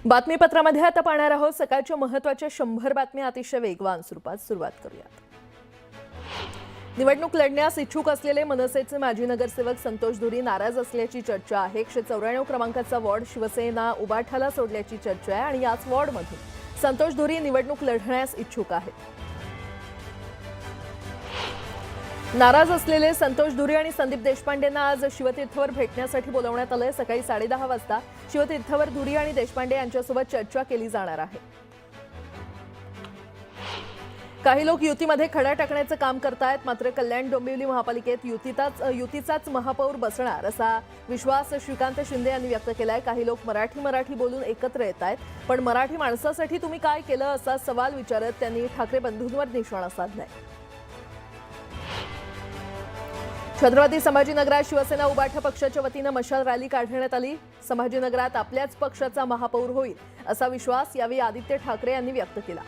बातमीपत्रामध्ये आता पाहणार आहोत सकाळच्या महत्त्वाच्या 100 बातम्या अतिशय वेगवान स्वरूपात. सुरुवात करूयात. निवडणूक लढण्यास इच्छुक असलेले मनसेचे माजी नगरसेवक संतोष धुरी नाराज असल्याची चर्चा आहे. 194 क्रमांकाचा वॉर्ड शिवसेना उबाठाला सोडल्याची चर्चा आहे आणि याच वॉर्डमधून संतोष धुरी निवडणूक लढण्यास इच्छुक आहेत. नाराज असलेले संतोष धुरी आणि संदीप देशपांडेंना आज शिवतीर्थवर भेटण्यासाठी बोलावण्यात आलंय. सकाळी 10:30 वाजता शिवतीर्थवर धुरी आणि देशपांडे यांच्यासोबत चर्चा केली जाणार आहे. काही लोक युतीमध्ये खडा टाकण्याचं काम करतायत, मात्र कल्याण डोंबिवली महापालिकेत युतीचाच महापौर बसणार असा विश्वास श्रीकांत शिंदे यांनी व्यक्त केलाय. काही लोक मराठी बोलून एकत्र येत आहेत, पण मराठी माणसासाठी तुम्ही काय केलं असा सवाल विचारत त्यांनी ठाकरे बंधूंवर निशाणा साधलाय. छत्रपती संभाजीनगरात शिवसेना उबाठा पक्षाच्या वतीनं मशाल रॅली काढण्यात आली. संभाजीनगरात आपल्याच पक्षाचा महापौर होईल असा विश्वास यावेळी आदित्य ठाकरे यांनी व्यक्त केला.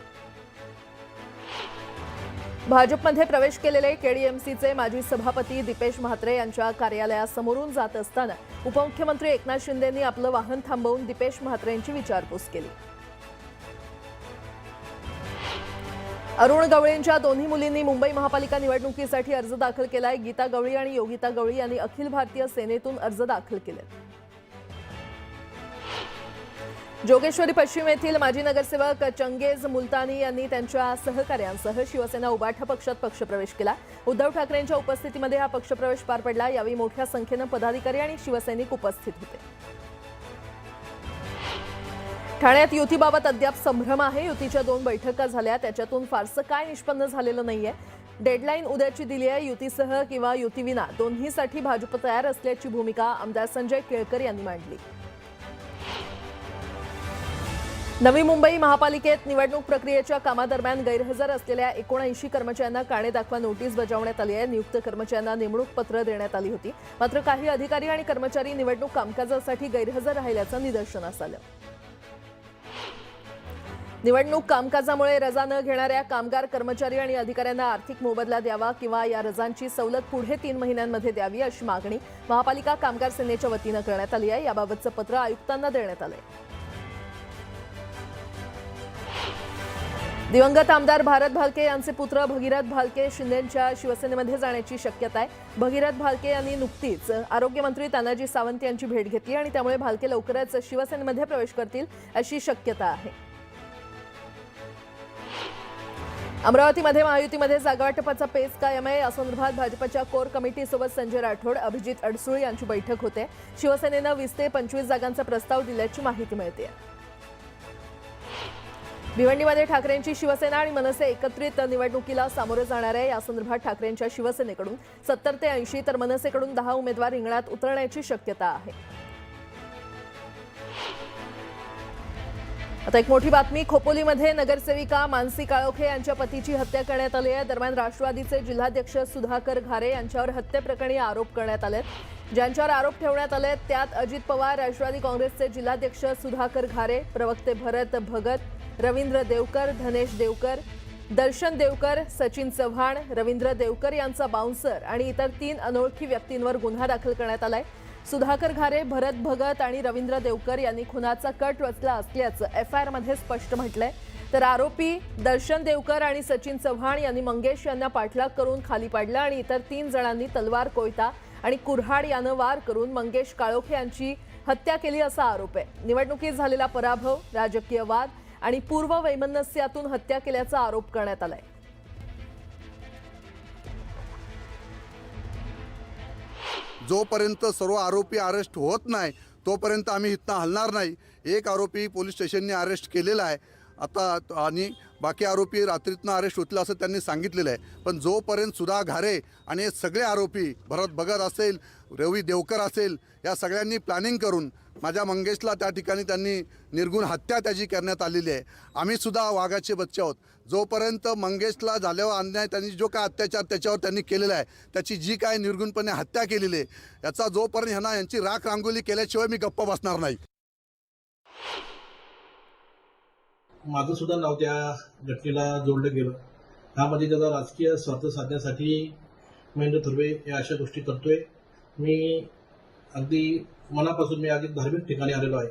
भाजपमध्ये प्रवेश केलेले केडीएमसीचे माजी सभापती दीपेश म्हात्रे यांच्या कार्यालयासमोरून जात असताना उपमुख्यमंत्री एकनाथ शिंदेंनी आपलं वाहन थांबवून दीपेश म्हात्रेंची विचारपूस केली. अरुण गवळींच्या दोन्ही मुलींनी मुंबई महापालिका निवडणुकीसाठी अर्ज दाखल केलाय. गीता गवळी आणि योगिता गवळी यांनी अखिल भारतीय सेनेतून अर्ज दाखल केले. जोगेश्वरी पश्चिम येथील माजी नगरसेवक चंगेज मुलतानी यांनी त्यांच्या सहकाऱ्यांसह शिवसेना उबाठा पक्षात पक्षप्रवेश केला. उद्धव ठाकरेंच्या उपस्थितीमध्ये हा पक्षप्रवेश पार पडला. यावेळी मोठ्या संख्येनं पदाधिकारी आणि शिवसैनिक उपस्थित होते. ठाण्यात युतीबाबत अद्याप संभ्रम आहे. युतीच्या 2 बैठका झाल्या, त्याच्यातून फारसं काय निष्पन्न झालेलं नाहीये. डेडलाईन उद्याची दिली आहे. युतीसह किंवा युतीविना दोन्हीसाठी भाजप तयार असल्याची भूमिका आमदार संजय केळकर यांनी मांडली. नवी मुंबई महापालिकेत निवडणूक प्रक्रियेच्या कामादरम्यान गैरहजर असलेल्या 79 कर्मचाऱ्यांना काणे दाखवा नोटीस बजावण्यात आली आहे. नियुक्त कर्मचाऱ्यांना नेमणूक पत्र देण्यात आली होती, मात्र काही अधिकारी आणि कर्मचारी निवडणूक कामकाजासाठी गैरहजर राहिल्याचं निदर्शनास आलं. निवडणूक कामकाजामुळे रजा न घेणाऱ्या कामगार, कर्मचारी आणि अधिकाऱ्यांना आर्थिक मोबदला द्यावा किंवा या रजांची सवलत पुढे 3 महिन्यांमध्ये द्यावी अशी मागणी महापालिका कामगार सेनेच्या वतीनं करण्यात आली आहे. याबाबतचं पत्र आयुक्तांना देण्यात आलंय. दिवंगत आमदार भारत भालके यांचे पुत्र भगीरथ भालके शिंदेंच्या शिवसेनेमध्ये जाण्याची शक्यता आहे. भगीरथ भालके यांनी नुकतीच आरोग्यमंत्री तानाजी सावंत यांची भेट घेतली आणि त्यामुळे भालके लवकरच शिवसेनेमध्ये प्रवेश करतील अशी शक्यता आहे. अमरावतीमध्ये महायुतीमध्ये जागावाटपाचा पेच कायम आहे. या संदर्भात भाजपच्या कोर कमिटीसोबत संजय राठोड, अभिजित अडसूळ यांची बैठक होते. शिवसेनेनं 20 ते 25 जागांचा प्रस्ताव दिल्याची माहिती मिळते. भिवंडीमध्ये ठाकरेंची शिवसेना आणि मनसे एकत्रित निवडणुकीला सामोरे जाणार आहे. या संदर्भात ठाकरेंच्या शिवसेनेकडून 70 ते 80 तर मनसेकडून 10 उमेदवार रिंगणात उतरण्याची शक्यता आहे. आता एक मोठी बातमी. खोपोलीमध्ये नगरसेविका मानसी काळोखे यांच्या पतीची हत्या करण्यात आली आहे. दरम्यान राष्ट्रवादीचे जिल्हाध्यक्ष सुधाकर घारे यांच्यावर हत्येप्रकरणी आरोप करण्यात आले. ज्यांच्यावर आरोप ठेवण्यात आले त्यात अजित पवार, राष्ट्रवादी काँग्रेसचे जिल्हाध्यक्ष सुधाकर घारे, प्रवक्ते भरत भगत, रवींद्र देवकर, धनेश देवकर, दर्शन देवकर, सचिन चव्हाण, रवींद्र देवकर यांचा बाउन्सर आणि इतर 3 अनोळखी व्यक्तींवर गुन्हा दाखल करण्यात आलाय. सुधाकर घारे, भरत भगत आणि रवींद्र देवकर यांनी खुनाचा कट रचला असल्याचं एफआयआरमध्ये स्पष्ट म्हटलंय. तर आरोपी दर्शन देवकर आणि सचिन चव्हाण यांनी मंगेश यांना पाठलाग करून खाली पाडलं आणि इतर 3 जणांनी तलवार, कोयता आणि कुऱ्हाड यानं वार करून मंगेश काळोखे यांची हत्या केली असा आरोप आहे. निवडणुकीत झालेला पराभव, राजकीय वाद आणि पूर्व वैमनस्यातून हत्या केल्याचा आरोप करण्यात आलाय. जोपर्यंत सर्व आरोपी अरेस्ट होत नाही तोपर्यंत आम्ही इथनं हलणार नाही. एक आरोपी पोलीस स्टेशनने अरेस्ट केलेला आहे आता आणि बाकी आरोपी रात्रीतनं अरेस्ट होतील असं त्यांनी सांगितलेलं आहे. पण जोपर्यंत सुधा घारे आणि सगळे आरोपी भरत भगत असेल, रवी देवकर असेल, या सगळ्यांनी प्लॅनिंग करून माझ्या मंगेशला त्या ठिकाणी त्यांनी निर्गुण हत्या त्याची करण्यात आलेली आहे. आम्ही सुद्धा वाघाचे बच्चे आहोत. जोपर्यंत मंगेशला झाल्यावर अन्याय त्यांनी जो काय अत्याचार त्याच्यावर त्यांनी केलेला आहे, त्याची जी काय निर्गुणपणे हत्या केलेली आहे, याचा जोपर्यंत यांची राख रांगोली केल्याशिवाय मी गप्प बसणार नाही. माझं सुद्धा नाव त्या घटनेला जोडलं गेलं. त्यामध्ये त्याचा राजकीय स्वार्थ साधण्यासाठी महेंद्र थुर्वे या अशा गोष्टी करतोय. मी अगदी मनापासून अगदी धार्मिक ठिकाणी आलेलो आहे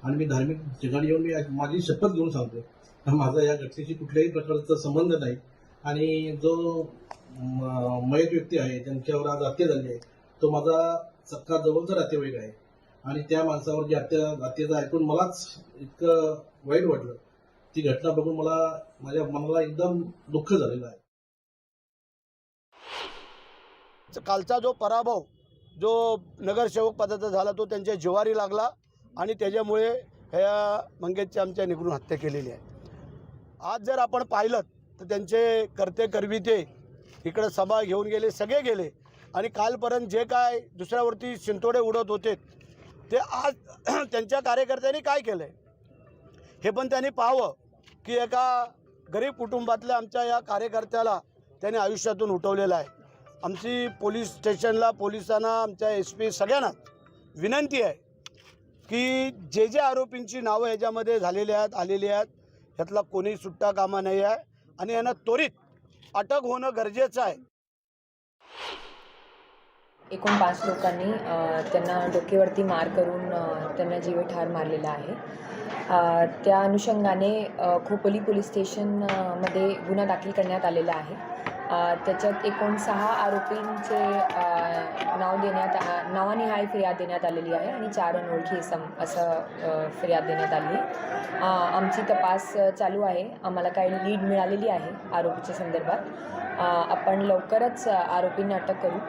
आणि मी धार्मिक ठिकाणी येऊन मी माझी शपथ घेऊन सांगतो माझा या घटनेशी कुठल्याही प्रकारचा संबंध नाही. आणि जो मयत व्यक्ती आहे ज्यांच्यावर आज हत्या झाली आहे तो माझा सख्खा जवळचा नातेवाईक आहे. आणि त्या माणसावर जी हत्येचं ऐकून मलाच इतकं वाईट वाटलं. ती घटना बघून माझ्या मनाला एकदम दुःख झालेलं आहे. कालचा जो पराभव जो नगरसेवक पदाचा झाला तो त्यांच्या जिव्हारी लागला आणि त्याच्यामुळे ह्या मंगेशची आमच्या निघून हत्या केलेली आहे. आज जर आपण पाहिलं तर त्यांचे कर्ते करविते इकडं सभा घेऊन गेले, सगळे गेले आणि कालपर्यंत जे काय दुसऱ्यावरती शिंतोडे उडत होते ते आज त्यांच्या कार्यकर्त्यांनी काय केलं हे पण त्यांनी पाहावं की एका गरीब कुटुंबातल्या आमच्या या कार्यकर्त्याला त्यांनी आयुष्यातून उठवलेलं आहे. आमची पोलीस स्टेशनला पोलिसांना आमच्या SP सगळ्यांना विनंती आहे की जे जे आरोपींची नावं ह्याच्यामध्ये झालेली आहेत आलेली आहेत ह्यातला कोणी सुट्टा कामा नाही आहे आणि यांना त्वरित अटक होणं गरजेचं आहे. एकूण 5 लोकांनी त्यांना डोकेवरती मार करून त्यांना जीवेठार मारलेला आहे. त्या अनुषंगाने खोपोली पोलीस स्टेशनमध्ये गुन्हा दाखल करण्यात आलेला आहे. त्याच्यात एकूण 6 आरोपींचे नावानिहाय फिर्याद देण्यात आलेली आहे आणि 4 अनोळखी असं फिर्याद देण्यात आली आहे. आमची तपास चालू आहे. आम्हाला काही लीड मिळालेली आहे आरोपीच्या संदर्भात. आपण लवकरच आरोपींना अटक करू.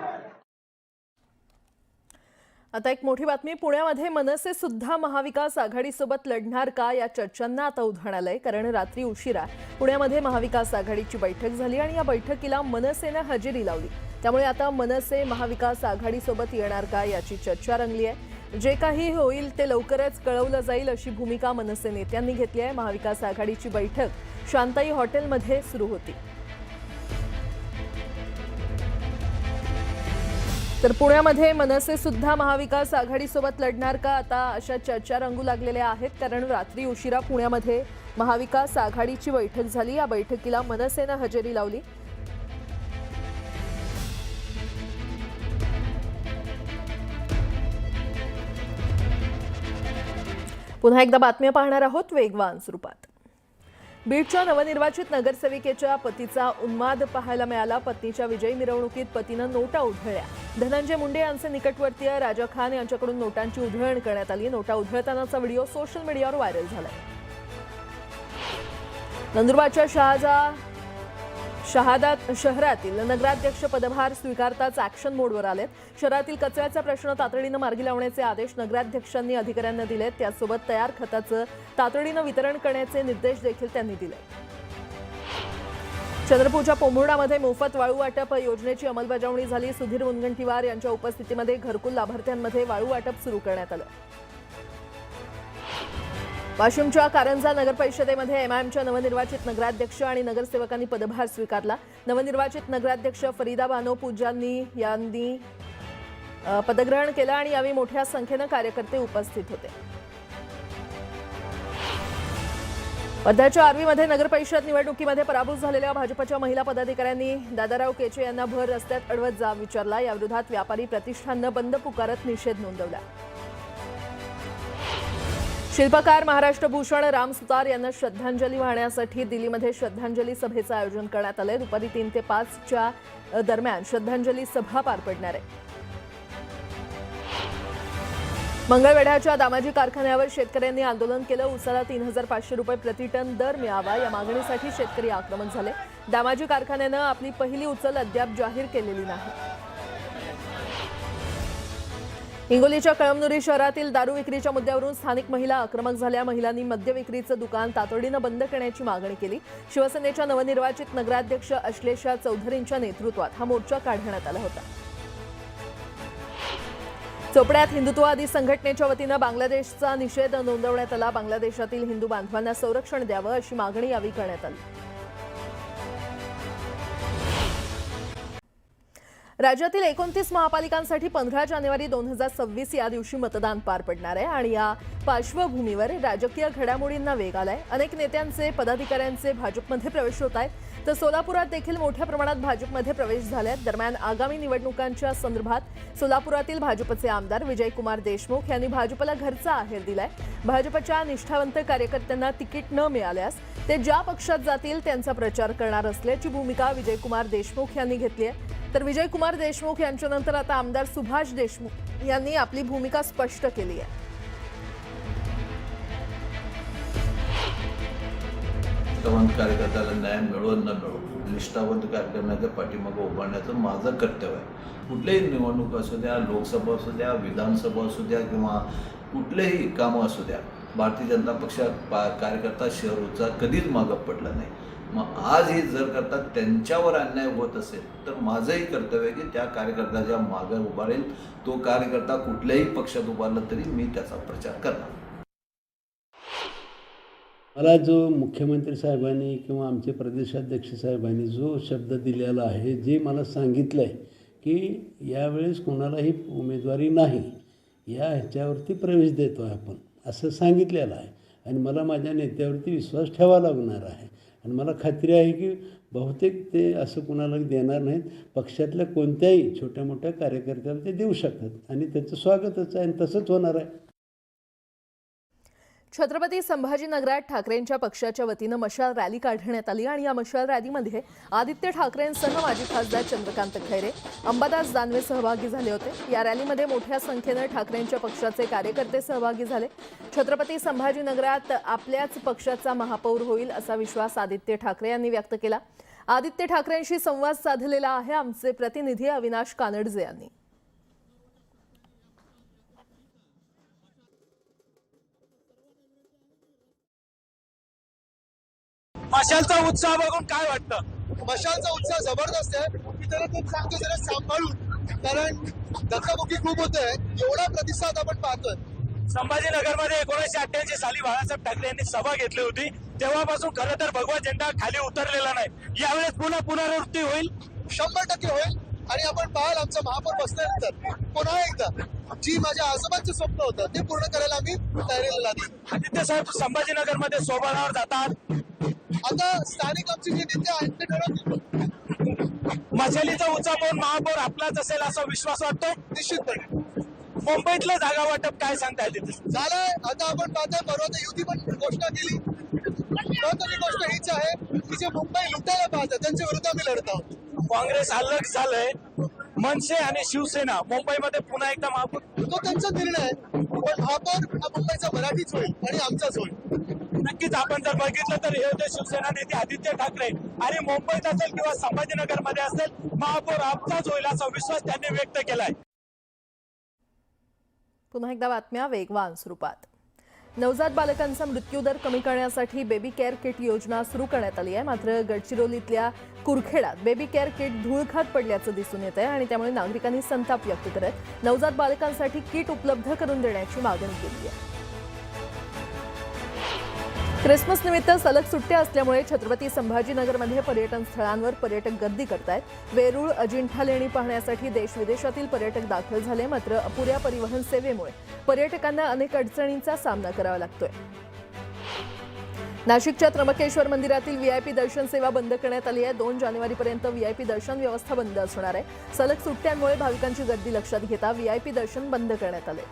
आता एक मोठी बातमी. पुण्यामध्ये मनसे सुद्धा महाविकास आघाडीसोबत लढणार का या चर्चांना आता उधाण आलंय. कारण रात्री उशिरा पुण्यामध्ये महाविकास आघाडीची बैठक झाली आणि या बैठकीला मनसेनं हजेरी लावली. त्यामुळे आता मनसे महाविकास आघाडीसोबत येणार का याची चर्चा रंगली आहे. जे काही होईल ते लवकरच कळवलं जाईल अशी भूमिका मनसे नेत्यांनी घेतली आहे. महाविकास आघाडीची बैठक शांताई हॉटेलमध्ये सुरू होती. तर पुण्यामध्ये मनसे सुद्धा महाविकास आघाडीसोबत लढणार का आता अशा चर्चा रंगू लागलेल्या आहेत. कारण रात्री उशिरा पुण्यामध्ये महाविकास आघाडीची बैठक झाली. या बैठकीला मनसेनं हजेरी लावली. पुन्हा एकदा बातम्या पाहणार आहोत वेगवान स्वरूपात. बीडच्या नवनिर्वाचित नगरसेविकेच्या पतीचा उन्माद पाहायला मिळाला. पत्नीच्या विजयी मिरवणुकीत पतीनं नोटा उधळल्या. धनंजय मुंडे यांचे निकटवर्तीय राजा खान यांच्याकडून नोटांची उधळण करण्यात आली. नोटा उधळतानाचा व्हिडिओ सोशल मीडियावर व्हायरल झाला. नंदुरबारच्या शहादात शहरातील नगराध्यक्ष पदभार स्वीकारताच ॲक्शन मोडवर आलेत. शहरातील कचऱ्याचा प्रश्न तातडीनं मार्गी लावण्याचे आदेश नगराध्यक्षांनी अधिकाऱ्यांना दिलेत. त्यासोबत तयार खताचं तातडीनं वितरण करण्याचे निर्देश देखील त्यांनी दिले. चंद्रपूरच्या पोंभुर्णामध्ये मोफत वाळू वाटप योजनेची अंमलबजावणी झाली. सुधीर मुनगंटीवार यांच्या उपस्थितीमध्ये घरकुल लाभार्थ्यांमध्ये वाळू वाटप सुरू करण्यात आलं. वाशिमच्या कारंजा नगरपरिषदेमध्ये MIMच्या नवनिर्वाचित नगराध्यक्ष आणि नगरसेवकांनी पदभार स्वीकारला. नवनिर्वाचित नगराध्यक्ष फरीदा बानो पूजांनी यांनी पदग्रहण केलं आणि यावेळी मोठ्या संख्येनं कार्यकर्ते उपस्थित होते. वर्ध्याच्या आर्वीमध्ये नगरपरिषद निवडणुकीमध्ये पराभूत झालेल्या भाजपच्या महिला पदाधिकाऱ्यांनी दादाराव केचे यांना भर रस्त्यात अडवत जाब विचारला. याविरोधात व्यापारी प्रतिष्ठाननं बंद पुकारत निषेध नोंदवला. शिल्पकार महाराष्ट्र भूषण राम सुतार यांना श्रद्धांजली वाहण्यासाठी दिल्लीमध्ये श्रद्धांजली सभेचं आयोजन करण्यात आलंय. दुपारी 3 ते 5च्या दरम्यान श्रद्धांजली सभा पार पडणार आहे. मंगळवेढ्याच्या दामाजी कारखान्यावर शेतकऱ्यांनी आंदोलन केलं. उसाला 3,500 रुपये प्रतिटन दर मिळावा या मागणीसाठी शेतकरी आक्रमक झाले. दामाजी कारखान्यानं आपली पहिली उचल अद्याप जाहीर केलेली नाही. हिंगोलीच्या कळमनुरी शहरातील दारू विक्रीच्या मुद्द्यावरून स्थानिक महिला आक्रमक झाल्या. महिलांनी मद्य विक्रीचं दुकान तातडीनं बंद करण्याची मागणी केली. शिवसेनेच्या नवनिर्वाचित नगराध्यक्ष अश्लेषा चौधरींच्या नेतृत्वात हा मोर्चा काढण्यात आला होता. चोपड्यात हिंदुत्ववादी संघटनेच्या वतीनं बांगलादेशचा निषेध नोंदवण्यात आला. बांगलादेशातील हिंदू बांधवांना संरक्षण द्यावं अशी मागणी यावेळी करण्यात आली. राज्यातील 29 महापालिकांसाठी 15 जानेवारी 2026 या दिवशी मतदान पार पडणार आहे आणि या पार्श्वभूमीवर राजकीय घडामोडींना वेग आलाय. अनेक नेत्यांचे पदाधिकाऱ्यांचे भाजपमध्ये प्रवेश होत आहेत, तर सोलापुरात देखील मोठ्या प्रमाणात भाजपमध्ये प्रवेश झाले आहेत. दरम्यान आगामी निवडणुकांच्या संदर्भात सोलापुरातील भाजपचे आमदार विजयकुमार देशमुख यांनी भाजपला घरचा आहेर दिलाय. भाजपच्या निष्ठावंत कार्यकर्त्यांना तिकीट न मिळाल्यास ते ज्या पक्षात जातील त्यांचा प्रचार करणार असल्याची भूमिका विजयकुमार देशमुख यांनी घेतली आहे. तर विजयकुमार देशमुख यांच्यानंतर आता आमदार सुभाष देशमुख यांनी आपली भूमिका स्पष्ट केली आहे. निष्ठावंत कार्यकर्त्याला न्याय मिळो न मिळो, निष्ठावंत कार्यकर्त्याच्या पाठीमागं उभारण्याचं माझं कर्तव्य आहे. कुठल्याही निवडणूक असू द्या, लोकसभा असू द्या, विधानसभा असू द्या किंवा कुठलेही कामं असू द्या, भारतीय जनता पक्ष कार्यकर्ता शहरचा कधीच मागं पडला नाही. मग आज हे जर करता त्यांच्यावर अन्याय होत असेल तर माझंही कर्तव्य आहे की त्या कार्यकर्त्याच्या मागं उभारेल. तो कार्यकर्ता कुठल्याही पक्षात उभारला तरी मी त्याचा प्रचार करणार. मला जो मुख्यमंत्री साहेबांनी किंवा आमचे प्रदेशाध्यक्ष साहेबांनी जो शब्द दिलेला आहे, जे मला सांगितलं आहे की यावेळेस कोणालाही उमेदवारी नाही, या ह्याच्यावरती प्रवेश देतो आहे आपण, असं सांगितलेलं आहे. आणि मला माझ्या नेत्यावरती विश्वास ठेवावा लागणार आहे. आणि मला खात्री आहे की बहुतेक ते असं कुणाला देणार नाहीत. पक्षातल्या कोणत्याही छोट्या मोठ्या कार्यकर्त्याला ते देऊ शकतात आणि त्याचं स्वागतच आहे आणि तसंच होणार आहे. छत्रपती संभाजीनगरात ठाकरेंच्या पक्षाच्या वतीनं मशाल रॅली काढण्यात आली आणि या मशाल रॅलीमध्ये आदित्य ठाकरेंसह माजी खासदार चंद्रकांत खैरे, अंबादास दानवे सहभागी झाले होते. या रॅलीमध्ये मोठ्या संख्येनं ठाकरेंच्या पक्षाचे कार्यकर्ते सहभागी झाले. छत्रपती संभाजीनगरात आपल्याच पक्षाचा महापौर होईल असा विश्वास आदित्य ठाकरे यांनी व्यक्त केला. आदित्य ठाकरेंशी संवाद साधलेला आहे आमचे प्रतिनिधी अविनाश कानडजे यांनी. मशालचा उत्साह बघून काय वाटतं? मशालचा उत्साह जबरदस्त आहे. की जरा खूप सांगतो जरा सांभाळून, कारण धक्काबुक्की खूप होत आहे. एवढा प्रतिसाद आपण पाहतोय. संभाजीनगरमध्ये 1988 साली बाळासाहेब ठाकरे यांनी सभा घेतली होती. तेव्हापासून खरं तर भगवा झेंडा खाली उतरलेला नाही. यावेळेस पुनरावृत्ती होईल, 100% होईल. आणि आपण पाहाल आमचा महापौर बसल्यानंतर पुन्हा एकदा जी माझ्या आजोबांचं स्वप्न होतं ते पूर्ण करायला आम्ही तयारीला लागलो. आदित्य साहेब संभाजीनगरमध्ये सोबणावर जातात. आता स्थानिक आमचे जे नेते आहेत ते ठरवतील. मशालीचा उत्साह पाहून महापौर आपलाच असेल असा विश्वास वाटतो. निश्चितपणे मुंबईतलं जागा वाटप काय सांगता येते? झालंय. आता आपण पाहतोय परवा तर युती पण घोषणा केली. महत्वाची गोष्ट हीच आहे की जे मुंबई लुटायला पाहतात त्यांच्या विरुद्ध आम्ही लढत आहोत. काँग्रेस अलग झालंय. मनसे आणि शिवसेना मुंबईमध्ये पुन्हा एकदा महापौर, तो त्यांचा निर्णय आहे. पण महापौर हा मुंबईचा मराठीच होईल आणि आमचाच होईल. नक्कीच आपण जर बघितलं तर हे होते शिवसेना नेते आदित्य ठाकरे आणि मुंबईत असेल किंवा संभाजीनगरमध्ये असेल, महापौर आपचाच होईल असा विश्वास त्यांनी व्यक्त केलाय. पुन्हा एकदा बातम्या वेगवान स्वरूपात. नवजात बालकांचा मृत्यूदर कमी करण्यासाठी बेबी केअर किट योजना सुरू करण्यात आली आहे. मात्र गडचिरोलीतल्या कुरखेडात बेबी केअर किट धूळ खात पडल्याचं दिसून येत आहे आणि त्यामुळे नागरिकांनी संताप व्यक्त करत नवजात बालकांसाठी किट उपलब्ध करून देण्याची मागणी केली आहे. क्रिसमस निमित्त सलग सुट्ट्या असल्यामुळे छत्रपती संभाजीनगरमध्ये पर्यटन स्थळांवर पर्यटक गर्दी करतायत. वेरूळ, अजिंठा लेणी पाहण्यासाठी देश विदेशातील पर्यटक दाखल झाले. मात्र अपुऱ्या परिवहन सेवेमुळे पर्यटकांना अनेक अडचणींचा सामना करावा लागतोय. नाशिकच्या त्र्यंबकेश्वर मंदिरातील व्हीआयपी दर्शन सेवा बंद करण्यात आली आहे. 2 जानेवारीपर्यंत व्हीआयपी दर्शन व्यवस्था बंद असणार आहे. सलग सुट्ट्यांमुळे भाविकांची गर्दी लक्षात घेता व्हीआयपी दर्शन बंद करण्यात आले.